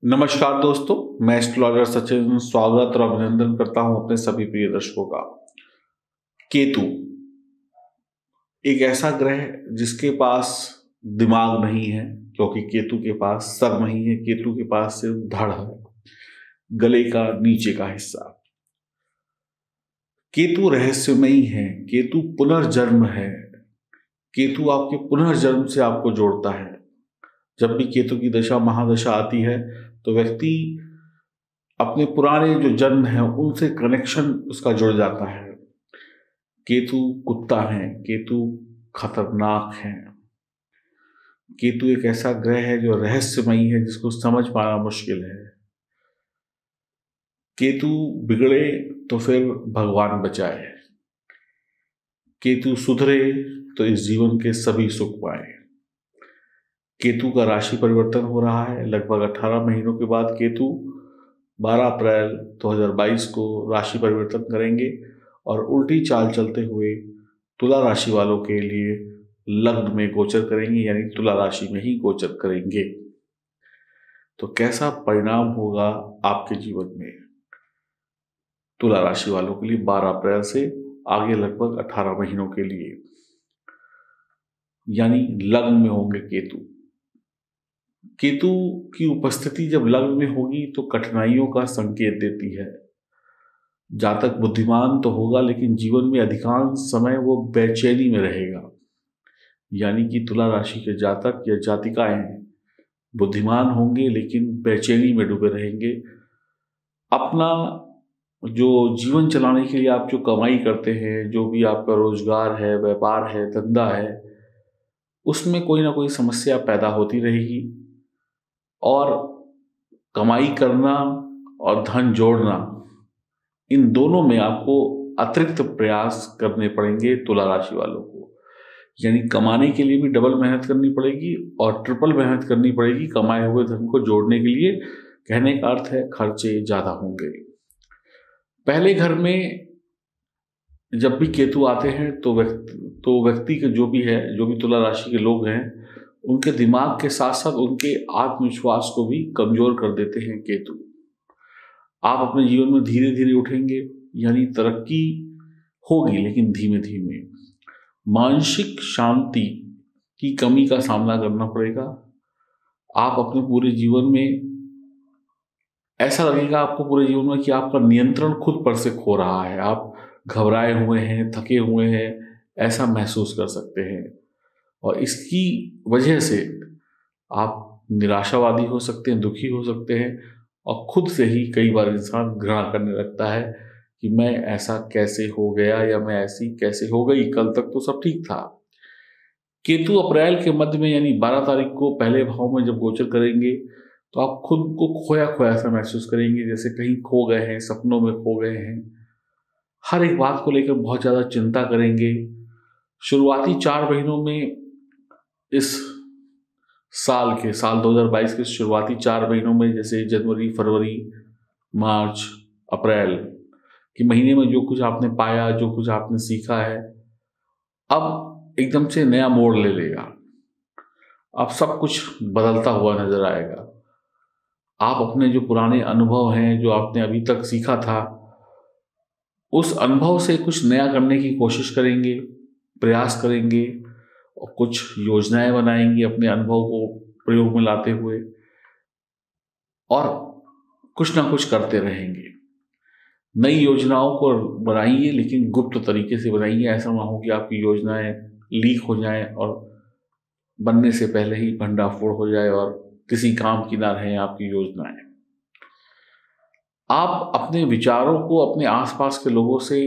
नमस्कार दोस्तों, मैं एस्ट्रोलॉजर सचिन स्वागत और अभिनंदन करता हूं अपने सभी प्रिय दर्शकों का। केतु एक ऐसा ग्रह जिसके पास दिमाग नहीं है, क्योंकि केतु के पास सर नहीं है। केतु के पास सिर्फ धड़ है, गले का नीचे का हिस्सा। केतु रहस्यमयी है, केतु पुनर्जन्म है। केतु आपके पुनर्जन्म से आपको जोड़ता है। जब भी केतु की दशा महादशा आती है तो व्यक्ति अपने पुराने जो जन्म है उनसे कनेक्शन उसका जुड़ जाता है। केतु कुत्ता है, केतु खतरनाक है। केतु एक ऐसा ग्रह है जो रहस्यमयी है, जिसको समझ पाना मुश्किल है। केतु बिगड़े तो फिर भगवान बचाए, केतु सुधरे तो इस जीवन के सभी सुख पाए। केतु का राशि परिवर्तन हो रहा है। लगभग 18 महीनों के बाद केतु 12 अप्रैल 2022 को राशि परिवर्तन करेंगे और उल्टी चाल चलते हुए तुला राशि वालों के लिए लग्न में गोचर करेंगे, यानी तुला राशि में ही गोचर करेंगे। तो कैसा परिणाम होगा आपके जीवन में तुला राशि वालों के लिए 12 अप्रैल से आगे लगभग 18 महीनों के लिए, यानी लग्न में होंगे केतु। केतु की उपस्थिति जब लग्न में होगी तो कठिनाइयों का संकेत देती है। जातक बुद्धिमान तो होगा, लेकिन जीवन में अधिकांश समय वो बेचैनी में रहेगा। यानी कि तुला राशि के जातक या जातिकाएं बुद्धिमान होंगे लेकिन बेचैनी में डूबे रहेंगे। अपना जो जीवन चलाने के लिए आप जो कमाई करते हैं, जो भी आपका रोजगार है, व्यापार है, धंधा है, उसमें कोई ना कोई समस्या पैदा होती रहेगी। और कमाई करना और धन जोड़ना, इन दोनों में आपको अतिरिक्त प्रयास करने पड़ेंगे तुला राशि वालों को। यानी कमाने के लिए भी डबल मेहनत करनी पड़ेगी और ट्रिपल मेहनत करनी पड़ेगी कमाए हुए धन को जोड़ने के लिए। कहने का अर्थ है खर्चे ज्यादा होंगे। पहले घर में जब भी केतु आते हैं तो व्यक्ति के जो भी तुला राशि के लोग हैं, उनके दिमाग के साथ साथ उनके आत्मविश्वास को भी कमजोर कर देते हैं केतु। आप अपने जीवन में धीरे धीरे उठेंगे, यानी तरक्की होगी लेकिन धीमे धीमे। मानसिक शांति की कमी का सामना करना पड़ेगा। आप अपने पूरे जीवन में ऐसा लगेगा आपको पूरे जीवन में कि आपका नियंत्रण खुद पर से खो रहा है। आप घबराए हुए हैं, थके हुए हैं, ऐसा महसूस कर सकते हैं। और इसकी वजह से आप निराशावादी हो सकते हैं, दुखी हो सकते हैं और खुद से ही कई बार इंसान घृणा करने लगता है कि मैं ऐसा कैसे हो गया या मैं ऐसी कैसे हो गई, कल तक तो सब ठीक था। केतु अप्रैल के मध्य में यानी 12 तारीख को पहले भाव में जब गोचर करेंगे तो आप खुद को खोया खोया सा महसूस करेंगे, जैसे कहीं खो गए हैं, सपनों में खो गए हैं। हर एक बात को लेकर बहुत ज़्यादा चिंता करेंगे। शुरुआती 4 महीनों में इस साल 2022 के शुरुआती 4 महीनों में, जैसे जनवरी, फरवरी, मार्च, अप्रैल के महीने में जो कुछ आपने पाया, जो कुछ आपने सीखा है, अब एकदम से नया मोड़ ले लेगा। अब सब कुछ बदलता हुआ नजर आएगा। आप अपने जो पुराने अनुभव हैं, जो आपने अभी तक सीखा था, उस अनुभव से कुछ नया करने की कोशिश करेंगे, प्रयास करेंगे और कुछ योजनाएं बनाएंगे अपने अनुभव को प्रयोग में लाते हुए, और कुछ ना कुछ करते रहेंगे। नई योजनाओं को बनाइए, लेकिन गुप्त तरीके से बनाइए। ऐसा ना हो कि आपकी योजनाएं लीक हो जाएं और बनने से पहले ही भंडाफोड़ हो जाए और किसी काम की ना रहे आपकी योजनाएं। आप अपने विचारों को अपने आसपास के लोगों से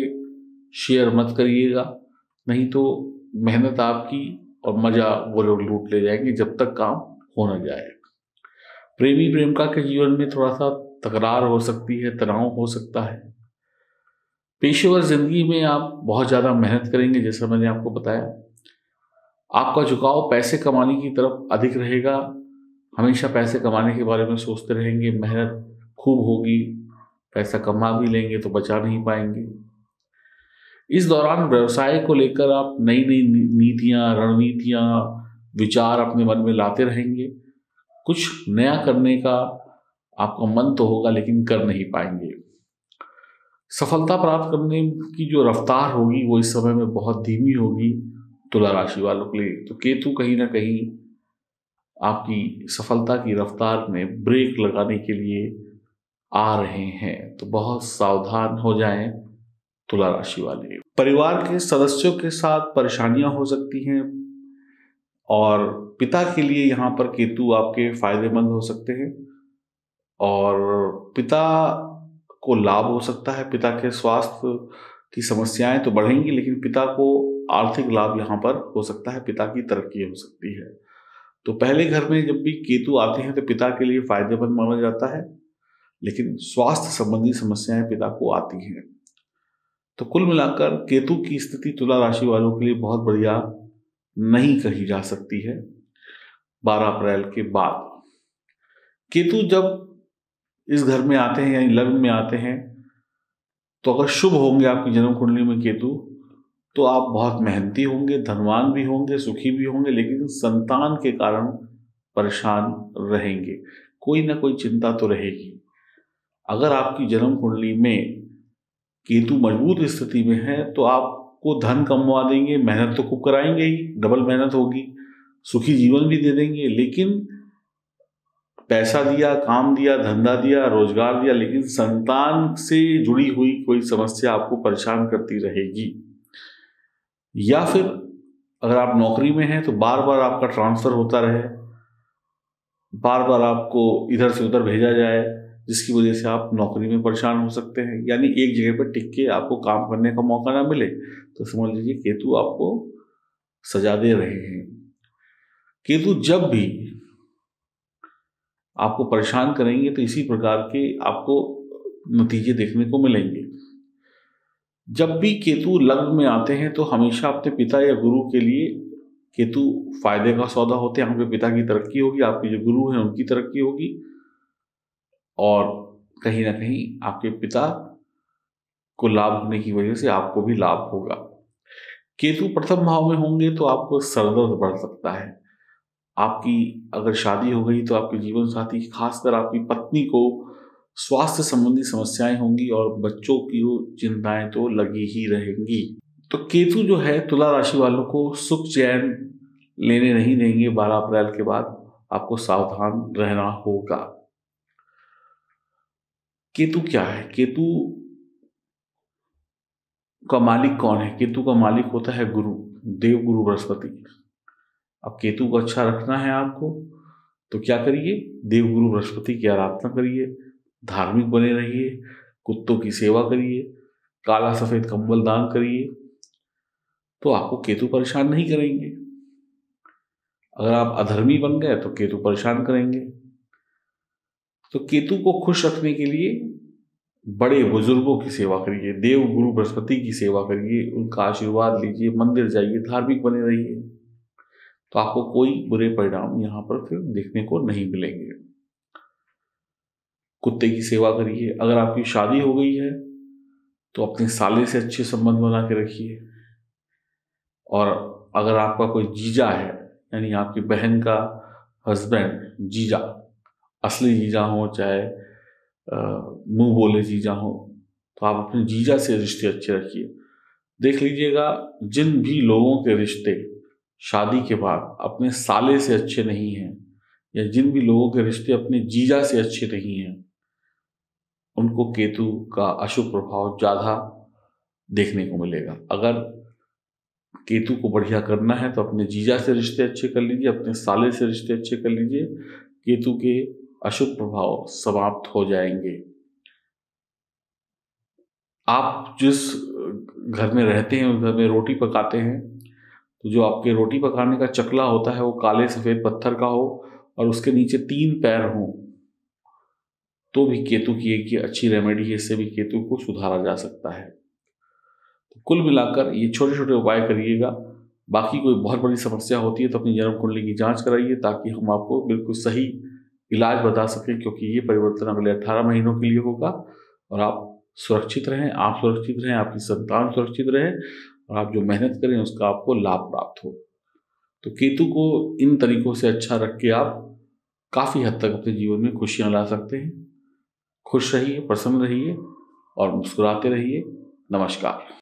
शेयर मत करिएगा, नहीं तो मेहनत आपकी और मजा वो लोग लूट ले जाएंगे जब तक काम हो न जाए। प्रेमी प्रेमिका के जीवन में थोड़ा सा तकरार हो सकती है, तनाव हो सकता है। पेशेवर जिंदगी में आप बहुत ज्यादा मेहनत करेंगे, जैसा मैंने आपको बताया। आपका झुकाव पैसे कमाने की तरफ अधिक रहेगा। हमेशा पैसे कमाने के बारे में सोचते रहेंगे, मेहनत खूब होगी, पैसा कमा भी लेंगे तो बचा नहीं पाएंगे। इस दौरान व्यवसाय को लेकर आप नई नई नीतियां, रणनीतियां, विचार अपने मन में लाते रहेंगे। कुछ नया करने का आपका मन तो होगा लेकिन कर नहीं पाएंगे। सफलता प्राप्त करने की जो रफ्तार होगी वो इस समय में बहुत धीमी होगी तुला राशि वालों के लिए। तो केतु कहीं ना कहीं आपकी सफलता की रफ्तार में ब्रेक लगाने के लिए आ रहे हैं, तो बहुत सावधान हो जाएं तुला राशि वाले। परिवार के सदस्यों के साथ परेशानियां हो सकती हैं और पिता के लिए यहाँ पर केतु आपके फायदेमंद हो सकते हैं और पिता को लाभ हो सकता है। पिता के स्वास्थ्य की समस्याएं तो बढ़ेंगी लेकिन पिता को आर्थिक लाभ यहाँ पर हो सकता है, पिता की तरक्की हो सकती है। तो पहले घर में जब भी केतु आते हैं तो पिता के लिए फायदेमंद माना जाता है, लेकिन स्वास्थ्य संबंधी समस्याएं पिता को आती हैं। तो कुल मिलाकर केतु की स्थिति तुला राशि वालों के लिए बहुत बढ़िया नहीं कही जा सकती है 12 अप्रैल के बाद। केतु जब इस घर में आते हैं यानी लग्न में आते हैं तो अगर शुभ होंगे आपकी जन्म कुंडली में केतु, तो आप बहुत मेहनती होंगे, धनवान भी होंगे, सुखी भी होंगे, लेकिन संतान के कारण परेशान रहेंगे। कोई ना कोई चिंता तो रहेगी। अगर आपकी जन्म कुंडली में केतु मजबूत स्थिति में है तो आपको धन कमवा देंगे, मेहनत तो खूब कराएंगे ही, डबल मेहनत होगी, सुखी जीवन भी दे देंगे, लेकिन पैसा दिया, काम दिया, धंधा दिया, रोजगार दिया, लेकिन संतान से जुड़ी हुई कोई समस्या आपको परेशान करती रहेगी। या फिर अगर आप नौकरी में हैं तो बार बार आपका ट्रांसफर होता रहे, बार बार आपको इधर से उधर भेजा जाए, जिसकी वजह से आप नौकरी में परेशान हो सकते हैं, यानी एक जगह पर टिक के आपको काम करने का मौका ना मिले, तो समझ लीजिए केतु आपको सजा दे रहे हैं। केतु जब भी आपको परेशान करेंगे तो इसी प्रकार के आपको नतीजे देखने को मिलेंगे। जब भी केतु लग्न में आते हैं तो हमेशा अपने पिता या गुरु के लिए केतु फायदे का सौदा होते हैं। आपके पिता की तरक्की होगी, आपके जो गुरु हैं उनकी तरक्की होगी और कहीं ना कहीं आपके पिता को लाभ होने की वजह से आपको भी लाभ होगा। केतु प्रथम भाव में होंगे तो आपको सरदर्द बढ़ सकता है। आपकी अगर शादी हो गई तो आपके जीवन साथी, खासकर आपकी पत्नी को स्वास्थ्य संबंधी समस्याएं होंगी और बच्चों की चिंताएं तो लगी ही रहेंगी। तो केतु जो है तुला राशि वालों को सुख चैन लेने नहीं देंगे। 12 अप्रैल के बाद आपको सावधान रहना होगा। केतु क्या है? केतु का मालिक कौन है? केतु का मालिक होता है गुरु, देव गुरु बृहस्पति। अब केतु को अच्छा रखना है आपको तो क्या करिए? देवगुरु बृहस्पति की आराधना करिए, धार्मिक बने रहिए, कुत्तों की सेवा करिए, काला सफेद कंबल दान करिए, तो आपको केतु परेशान नहीं करेंगे। अगर आप अधर्मी बन गए तो केतु परेशान करेंगे। तो केतु को खुश रखने के लिए बड़े बुजुर्गों की सेवा करिए, देव गुरु बृहस्पति की सेवा करिए, उनका आशीर्वाद लीजिए, मंदिर जाइए, धार्मिक बने रहिए, तो आपको कोई बुरे परिणाम यहाँ पर फिर देखने को नहीं मिलेंगे। कुत्ते की सेवा करिए। अगर आपकी शादी हो गई है तो अपने साले से अच्छे संबंध बना के रखिए। और अगर आपका कोई जीजा है, यानी आपकी बहन का हस्बैंड, जीजा, असली जीजा हो चाहे मुंह बोले जीजा हो, तो आप अपने जीजा से रिश्ते अच्छे रखिए। देख लीजिएगा, जिन भी लोगों के रिश्ते शादी के बाद अपने साले से अच्छे नहीं हैं या जिन भी लोगों के रिश्ते अपने जीजा से अच्छे नहीं हैं, उनको केतु का अशुभ प्रभाव ज़्यादा देखने को मिलेगा। अगर केतु को बढ़िया करना है तो अपने जीजा से रिश्ते अच्छे कर लीजिए, अपने साले से रिश्ते अच्छे कर लीजिए, केतु के अशुभ प्रभाव समाप्त हो जाएंगे। आप जिस घर में रहते हैं उस घर में रोटी पकाते हैं, तो जो आपके रोटी पकाने का चकला होता है वो काले सफ़ेद पत्थर का हो और उसके नीचे 3 पैर हों, तो भी केतु की एक अच्छी रेमेडी है, इससे भी केतु को सुधारा जा सकता है। तो कुल मिलाकर ये छोटे छोटे उपाय करिएगा। बाकी कोई बहुत बड़ी समस्या होती है तो अपनी जन्म कुंडली की जांच कराइए, ताकि हम आपको बिल्कुल सही इलाज बता सकें, क्योंकि ये परिवर्तन अगले 18 महीनों के लिए होगा और आप सुरक्षित रहें, आप सुरक्षित रहें, आपकी संतान सुरक्षित रहे और आप जो मेहनत करें उसका आपको लाभ प्राप्त हो। तो केतु को इन तरीकों से अच्छा रख के आप काफ़ी हद तक अपने जीवन में खुशियाँ ला सकते हैं। खुश रहिए, प्रसन्न रहिए और मुस्कुराते रहिए। नमस्कार।